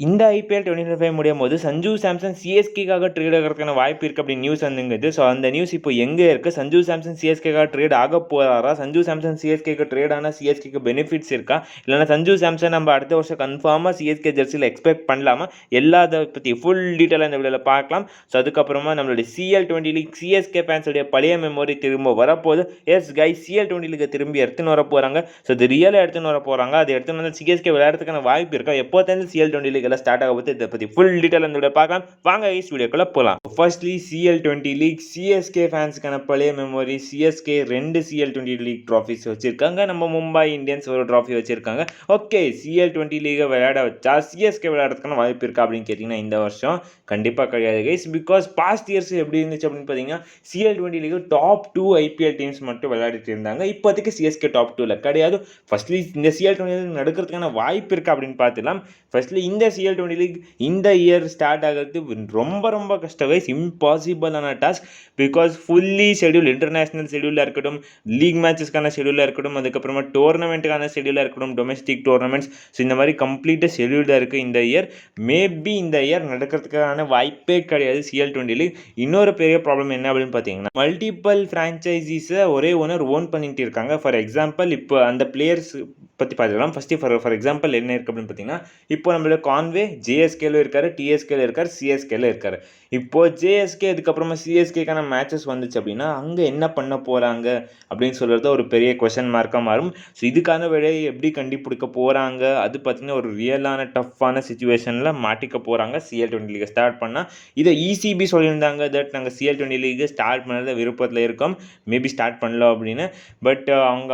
இந்த ஐபிஎல் 2025 முடியும்போது சஞ்சு சாம்சன் சிஎஸ்கேக்காக ட்ரேட் ஆகிறதுக்கான வாய்ப்பு இருக்குது அப்படின்னு நியூஸ் வந்துங்குது. ஸோ அந்த நியூஸ் இப்போ எங்கே இருக்குது? சஞ்சு சாம்சன் சிஎஸ்கேக்காக ட்ரேட் ஆக போகிறாரா? சஞ்சு சாம்சன் சிஎஸ்கேக்கு ட்ரேட் ஆனால் சிஎஸ்கேக்கு பெனிஃபிட்ஸ் இருக்கா? இல்லைனா சஞ்சு சாம்சன் நம்ம அடுத்த வருஷம் கன்ஃபார்மாக சிஎஸ்கே ஜெர்சியில் எக்ஸ்பெக்ட் பண்ணலாமா? எல்லாத்தை பற்றி ஃபுல் டீட்டெயிலாக இந்த வீடியோவில் பார்க்கலாம். ஸோ அதுக்கப்புறமா நம்மளுடைய CL20 லீக் சிஎஸ்கே ஃபேன்ஸுடைய பழைய மெமரி திரும்ப வரப்போகுது. எஸ் கை CL20 லீக் திரும்பி எடுத்துன்னு வர போகிறாங்க. ஸோ இது ரியலாக எடுத்துன்னு வர போகிறாங்க. அது எடுத்துன்னு வந்து சிஎஸ்கே விளையாடுறதுக்கான வாய்ப்பு இருக்கா? எப்போ தான் CL20 லீக் எல்லாம் ஸ்டார்ட் ஆக போது இதை பற்றி ஃபுல் டீட்டெயில் இந்த வீடியோ பார்க்கலாம். வாங்க கைஸ் வீடியோக்குள்ள போகலாம். ஃபர்ஸ்ட்லி CL20 லீக் சிஎஸ்கே ஃபேன்ஸ்க்கான பழைய memory. CSK 2 CL20 league trophies வச்சிருக்காங்க. நம்ம மும்பை இந்தியன்ஸ் ஒரு ட்ராஃபி வச்சிருக்காங்க. ஓகே, CL20 லீகை விளையாட வச்சா சிஎஸ்கே விளையாடுறதுக்கான வாய்ப்பு இருக்கா அப்படின்னு கேட்டிங்கன்னா இந்த வருஷம் கண்டிப்பாக கிடையாது கைஸ். பிகாஸ் பாஸ்ட் இயர்ஸ் எப்படி இருந்துச்சு அப்படின்னு பார்த்தீங்கன்னா CL20 league top 2 IPL teams மட்டும் விளையாடிட்டு இருந்தாங்க. இப்போதைக்கு சிஎஸ்கே டாப் 2ல கிடையாது. ஃபர்ஸ்ட்லி இந்த CL20 லீக் நடக்கிறதுக்கான வாய்ப்பு இருக்கா அப்படின்னு பார்த்துலாம். ஃபர்ஸ்ட்லி இந்த CL20 லீக் இந்த இயர் ஸ்டார்ட் ஆகிறது ரொம்ப ரொம்ப கஷ்டம் கைஸ். இம்பாசிபிளான task. Because fully schedule, international ஷெடியூலாக இருக்கட்டும், லீக் மேட்சஸ்க்கான ஷெடியூலாக இருக்கட்டும், அதுக்கப்புறமா டோர்னமெண்ட்டுக்கான ஷெடியூலாக இருக்கட்டும், டொமஸ்டிக் டோர்னமெண்ட்ஸ். ஸோ இந்த மாதிரி கம்ப்ளீட்டாக ஷெடியூல்டாக இருக்குது இந்த இயர். மேபி இந்த இயர் நடக்கிறதுக்கான வாய்ப்பே கிடையாது CL20 லீக். இன்னொரு பெரிய ப்ராப்ளம் என்ன அப்படின்னு பார்த்தீங்கன்னா, மல்டிபிள் ஃப்ரான்ச்சைசிஸை ஒரே ஓனர் ஓன் பண்ணிட்டு இருக்காங்க. ஃபார் எக்ஸாம்பிள் இப்போ அந்த பிளேயர்ஸ் பற்றி பார்த்துக்கலாம். ஃபஸ்ட்டு ஃபார் எக்ஸாம்பிள் என்ன இருக்குது அப்படின்னு பார்த்தீங்கன்னா, இப்போ நம்மளோட கான்வே JSKல இருக்காரு, TSKல இருக்காரு, CSKல இருக்காரு. இப்போ JSK அதுக்கப்புறமா CSKக்கான மேட்சஸ் வந்துச்சு அப்படின்னா அங்கே என்ன பண்ண போகிறாங்க அப்படின்னு சொல்கிறது ஒரு பெரிய கொஷன் மார்க்காக மாறும். ஸோ இதுக்கான விடையை எப்படி கண்டுபிடிக்க போகிறாங்க, அது பார்த்திங்கன்னா ஒரு ரியலான டஃப்பான சுச்சுவேஷனில் மாட்டிக்க போகிறாங்க CL20 லீகை ஸ்டார்ட் பண்ணால். இதை ECB சொல்லியிருந்தாங்க தட் நாங்கள் CL20 லீகை ஸ்டார்ட் பண்ணுறது விருப்பத்தில் இருக்கோம், மேபி ஸ்டார்ட் பண்ணலாம் அப்படின்னு. பட்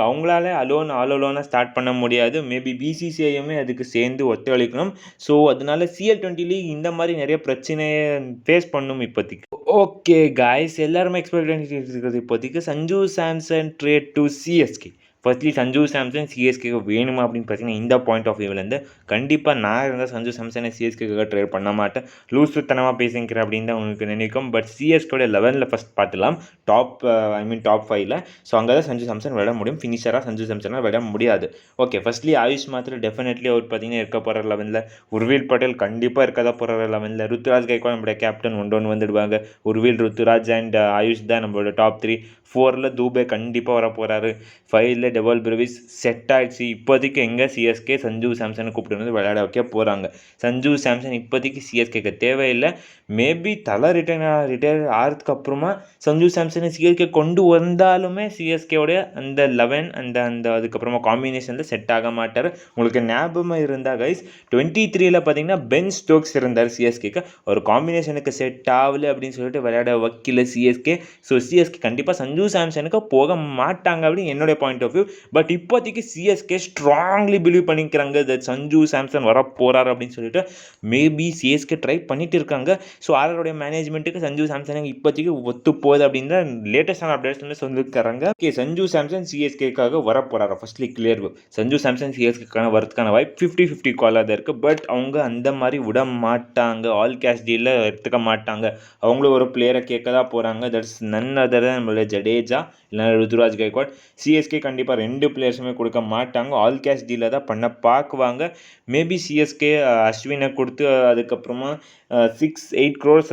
அவங்களால ஆல் அலோனாக ஸ்டார்ட் பண்ண முடியாது. மேபி BCCIயுமே அதுக்கு சேர்ந்து ஒத்துழைக்கணும். ஸோ அதனால CL20 லீக் இந்த மாதிரி நிறைய பிரச்சனையை ஃபேஸ் பண்ணும் இப்போதைக்கு. ஓகே காய்ஸ், எல்லாருமே எக்ஸ்பெக்ட் பண்ணிட்டு இருக்கிறது இப்போதைக்கு Sanju Samson trade to CSK. Firstly Sanju Samson சிஎஸ்கேக்கு வேணுமா அப்படின்னு பார்த்தீங்கன்னா இந்த பாயிண்ட் ஆஃப் வியூவிலேருந்து கண்டிப்பாக நான் இருந்தால் சஞ்சு சாம்சனை சிஎஸ்கேக்காக ட்ரேட் பண்ண மாட்டேன். லூசுத்தனமாக பேசிக்கிறேன் அப்படின்னு தான் உங்களுக்கு நினைக்கும். பட் சிஎஸ்கேட 11ல் ஃபஸ்ட் பார்த்துலாம், டாப் 5ல். ஸோ அங்கே தான் சஞ்சு சாம்சன் விட முடியும். ஃபினிஷராக சஞ்சு சாம்சனாக விட முடியாது. ஓகே, ஃபர்ஸ்ட்லி ஆயுஷ் மாத்திரம் டெஃபினெட்லி அவர் பார்த்தீங்கன்னா இருக்க போகிற 11ல். உர்வில் பட்டேல் கண்டிப்பாக இருக்கதா போகிற 11ல். ருத்துராஜ் கைக்வாட் நம்மளுடைய கேப்டன் ஒன்று வந்துடுவாங்க. உர்வில், ருத்துராஜ் அண்ட் ஆயுஷ் தான் நம்மளோட டாப் 3. 4ல் தூபே கண்டிப்பாக வர போகிறாரு. 5ல் டெவால் பிரவிஸ் செட் ஆகிடுச்சு. இப்போதைக்கு எங்கே சிஎஸ்கே சஞ்சு சாம்சனை கூப்பிட்டு வந்து விளையாட வைக்க போகிறாங்க. சஞ்சு சாம்சன் இப்போதைக்கு சிஎஸ்கேக்கு தேவையில்லை. மேபி தலை ரிட்டையர் ஆகிறதுக்கு அப்புறமா சஞ்சு சாம்சனை சிஎஸ்கே கொண்டு வந்தாலுமே சிஎஸ்கேவோடைய அந்த 11 அந்த அதுக்கப்புறமா காம்பினேஷனில் செட் ஆக மாட்டார். உங்களுக்கு ஞாபகமாக இருந்தால் கைஸ் 23ல் பார்த்தீங்கன்னா பென் ஸ்டோக்ஸ் இருந்தார் சிஎஸ்கேக்கு. ஒரு காம்பினேஷனுக்கு செட் ஆகலை அப்படின்னு சொல்லிட்டு விளையாட வைக்கல சிஎஸ்கே. ஸோ சிஎஸ்கே கண்டிப்பாக சஞ்சு சாம்சனுக்கு போக மாட்டாங்க அப்படின்னு என்னுடைய பாயிண்ட் ஆஃப் வியூ. பட் இப்போதைக்கு சிஎஸ்கே ஸ்ட்ராங்லி பிலீவ் பண்ணிக்கிறாங்க தட் சஞ்சு சாம்சன் வர போகிறார் அப்படின்னு சொல்லிட்டு. மேபி சிஎஸ்கே ட்ரை பண்ணிட்டு இருக்காங்க. ஸோ ஆரோடைய மேனேஜ்மெண்ட்டுக்கு சஞ்சு சாம்சனுக்கு இப்போதைக்கு ஒத்து போகுது அப்படின்னு தான் லேட்டஸ்டான அப்டேட்ஸ் வந்து சொல்லியிருக்காங்க. ஓகே, சஞ்சு சாம்சன் சிஎஸ்கேக்காக வர போகிறாரா? Firstly clear. சஞ்சு சாம்சன் சிஎஸ்கேக்கான வரதுக்கான வாய்ப்பு 50-50 காலாக தான் இருக்குது. பட் அவங்க அந்த மாதிரி விட மாட்டாங்க. ஆல் கேஷ் டீலில் எடுத்துக்க மாட்டாங்க. அவங்களும் ஒரு பிளேயரை கேட்க தான் போகிறாங்க. தட்ஸ் நன் அதர் தான் நம்மளோட ஜடேஜா இல்லைனா ருத்துராஜ் கைக்வாட். சிஎஸ்கே கண்டிப்பாக 2 பிளேயர்ஸுமே கொடுக்க மாட்டாங்க. ஆல் கேஷ் டீலில் தான் பண்ண பார்க்குவாங்க. மேபி சிஎஸ்கே அஸ்வினை கொடுத்து அதுக்கப்புறமா 6-8 crores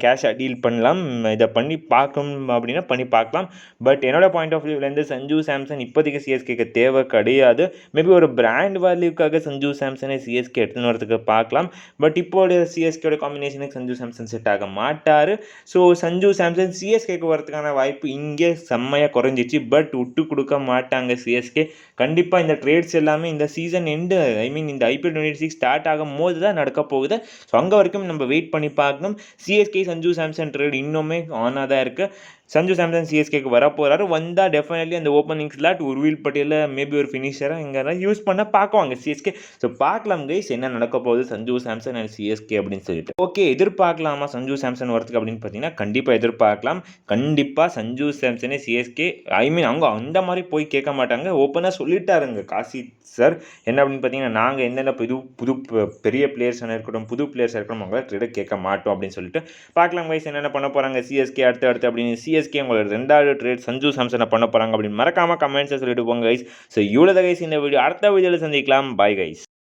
கேஷாக டீல் பண்ணலாம். இதை பண்ணி பார்க்கணும் அப்படின்னா பண்ணி பார்க்கலாம். பட் என்னோட பாயிண்ட் ஆஃப் வியூலேருந்து சஞ்சு சாம்சன் இப்போதைக்கு சிஎஸ்கேக்கு தேவை கிடையாது. மேபி ஒரு பிராண்ட் வேல்யூக்காக சஞ்சு சாம்சனை சிஎஸ்கே எடுத்துன்னு வரதுக்கு பார்க்கலாம். பட் இப்போடைய சிஎஸ்கேயோட காம்பினேஷனுக்கு சஞ்சு சாம்சன் செட் ஆக மாட்டார். ஸோ சஞ்சு சாம்சன் சிஎஸ்கேக்கு வரதுக்கான வாய்ப்பு இங்கே செம்மையாக குறைஞ்சிச்சு. பட் விட்டு கொடுக்க மாட்டாங்க சிஎஸ்கே. கண்டிப்பாக இந்த ட்ரேட்ஸ் எல்லாமே இந்த சீசன் எண்டு, இந்த IPL 26 ஸ்டார்ட் ஆகும் போது தான் நடக்க போகுது. ஸோ அங்கே வரைக்கும் நம்ம வெயிட் பண்ணி பார்க்கணும். சிஎஸ்கே சஞ்சு சாம்சன் ட்ரேட் இன்னுமே ஆனாக தான் இருக்குது. சஞ்சு சாம்சன் சிஎஸ்கேக்கு வர போகிறாரு. வந்தால் டெஃபினெட்லி அந்த ஓப்பனிங் ஸ்லாட் உர்வில் பட்டேலில் மேபி ஒரு ஃபினிஷராக இங்கே யூஸ் பண்ண பார்க்குவாங்க சிஎஸ்கே. ஸோ பார்க்கலாம் கைஸ் என்ன நடக்க போகுது சஞ்சு சாம்சன் அண்ட் சிஎஸ்கே அப்படின்னு சொல்லிட்டு. ஓகே, எதிர்பார்க்கலாமா சஞ்சு சாம்சன் வரதுக்கு அப்படின்னு பார்த்தீங்கன்னா கண்டிப்பாக எதிர்பார்க்கலாம். கண்டிப்பாக சஞ்சு சாம்சனே சிஎஸ்கே அவங்க அந்த மாதிரி போய் கேட்க மாட்டாங்க. ஓப்பனாக சொல்லிட்டாருங்க காசி சார் என்ன அப்படின்னு பார்த்தீங்கன்னா, நாங்கள் என்னென்ன புது பெரிய பிளேயர்ஸாக இருக்கட்டும், புது பிளேயர்ஸாக இருக்கட்டும், அவங்கள ட்ரேட் கேட்க மாட்டோம் அப்படின்னு சொல்லிட்டு. பார்க்கலாம் கைஸ் என்னென்ன பண்ண போகிறாங்க சிஎஸ்கே அடுத்து அப்படின்னு. சிஎஸ்கே உங்களோட 2வது ட்ரேட் சஞ்சு சாம்சனை பண்ண போகிறாங்க அப்படின்னு மறக்காமல் கமெண்ட்ஸை சொல்லிட்டு போங்க கைஸ். ஸோ இவ்வளோ கைஸ் இந்த வீடியோ. அடுத்த வீடியோவில் சந்திக்கலாம். Bye guys.